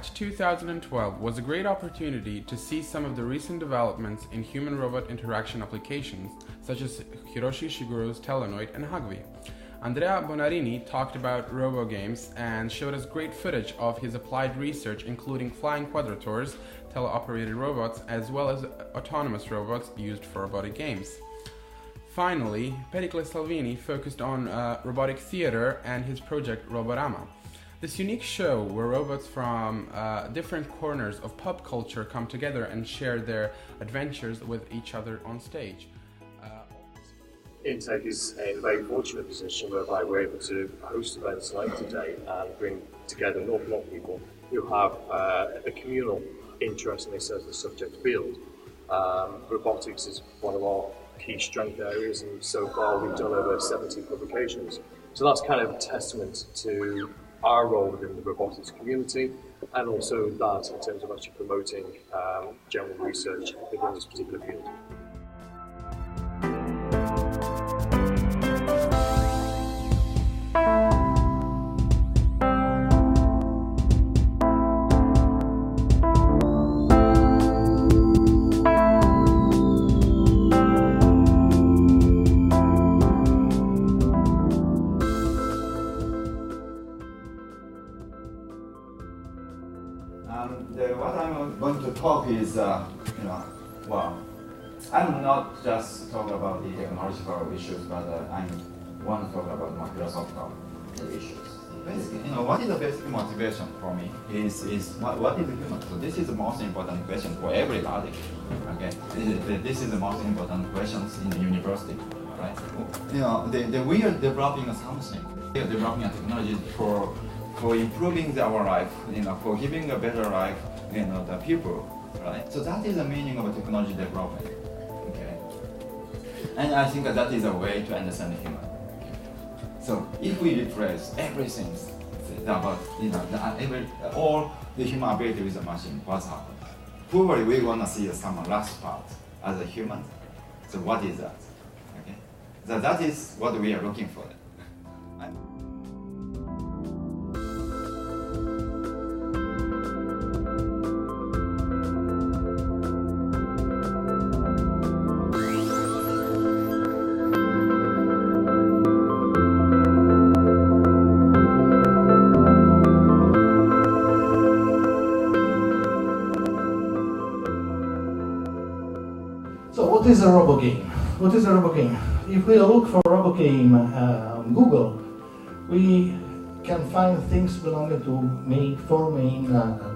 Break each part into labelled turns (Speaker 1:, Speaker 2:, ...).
Speaker 1: March 2012 was a great opportunity to see some of the recent developments in human-robot interaction applications, such as Hiroshi Ishiguro's Telenoid and Hugby. Andrea Bonarini talked about Robogames and showed us great footage of his applied research, including flying quadrators, teleoperated robots, as well as autonomous robots used for robotic games. Finally, Pericle Salvini focused on robotic theater and his project Robogame. This unique show where robots from different corners of pop culture come together and share their adventures with each other on stage.
Speaker 2: Intech is in a very fortunate position whereby we're able to host events like today and bring together an awful lot of people who have a communal interest in a certain subject field. Robotics is one of our key strength areas, and so far we've done over 70 publications. So that's kind of a testament to our role within the robotics community, and also that in terms of actually promoting general research within this particular field.
Speaker 3: What I'm going to talk is, well, I'm not just talking about the technological issues, but I want to talk about my philosophical issues. Basically, what is the basic motivation for me is what is human? So this is the most important question for everybody. Okay, this is the most important questions in the university, right? We are developing something. We are developing a technology for improving our life, for giving a better life, the people, right? So that is the meaning of technology development, okay? And I think that is a way to understand the human. Okay? So if we replace everything about, all the human ability with the machine, what's happened? Probably we want to see some last part as a human. So what is that? Okay? So that is what we are looking for.
Speaker 4: So what is a Robogame? What is a Robogame? If we look for Robogame on Google, we can find things belonging to four main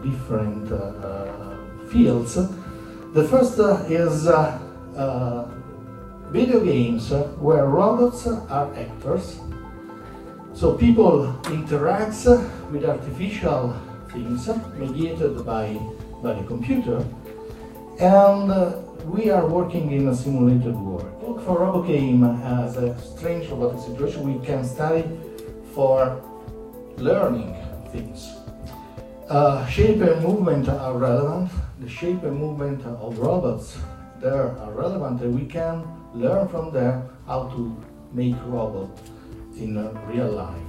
Speaker 4: different fields. The first is video games where robots are actors. So people interact with artificial things mediated by the computer, and we are working in a simulated world. Look for Robogame as a strange robotic situation we can study for learning things. Shape and movement are relevant. The shape and movement of robots there are relevant, and we can learn from there how to make robots in real life.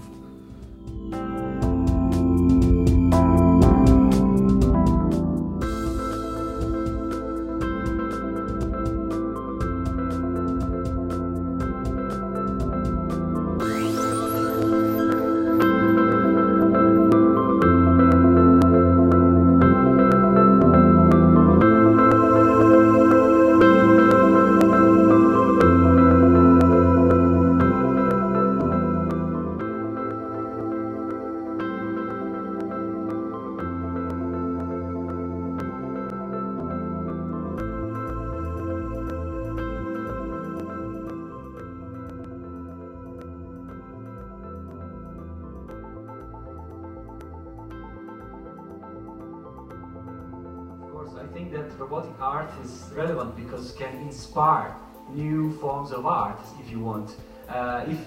Speaker 5: I think that robotic art is relevant because it can inspire new forms of art, if you want. If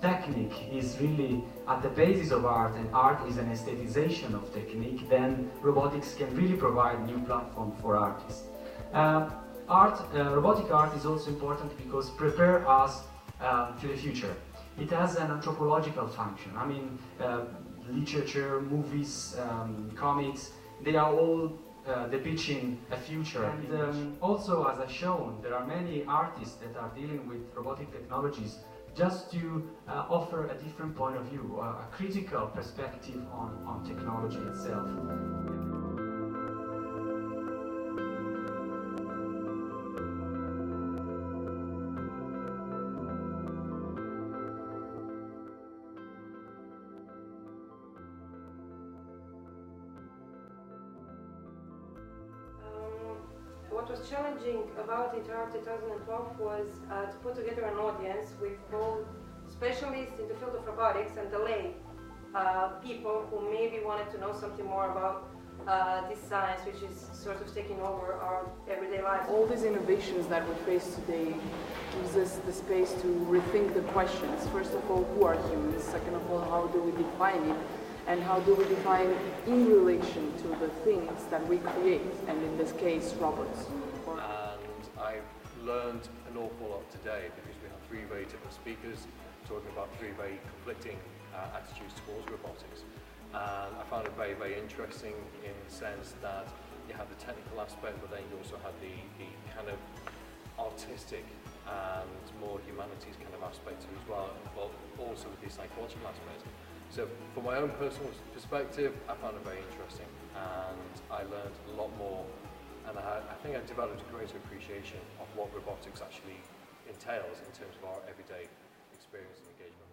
Speaker 5: technique is really at the basis of art, and art is an aestheticization of technique, then robotics can really provide new platform for artists. Robotic art is also important because prepare us to the future. It has an anthropological function. I mean, literature, movies, comics, they are all depicting a future. And also, as I've shown, there are many artists that are dealing with robotic technologies just to offer a different point of view, a critical perspective on technology itself.
Speaker 6: What was challenging about Interart 2012 was to put together an audience with both specialists in the field of robotics and the lay people who maybe wanted to know something more about this science, which is sort of taking over our everyday life.
Speaker 7: All these innovations that we face today gives us the space to rethink the questions. First of all, who are humans? Second of all, how do we define it? And how do we define it in relation to the things that we create, and in this case, robots.
Speaker 2: And I've learned an awful lot today because we have three very different speakers talking about three very conflicting attitudes towards robotics. And I found it very, very interesting in the sense that you have the technical aspect, but then you also have the kind of artistic and more humanities kind of aspect to it as well, but also with the psychological aspect. So from my own personal perspective, I found it very interesting, and I learned a lot more, and I think I developed a greater appreciation of what robotics actually entails in terms of our everyday experience and engagement.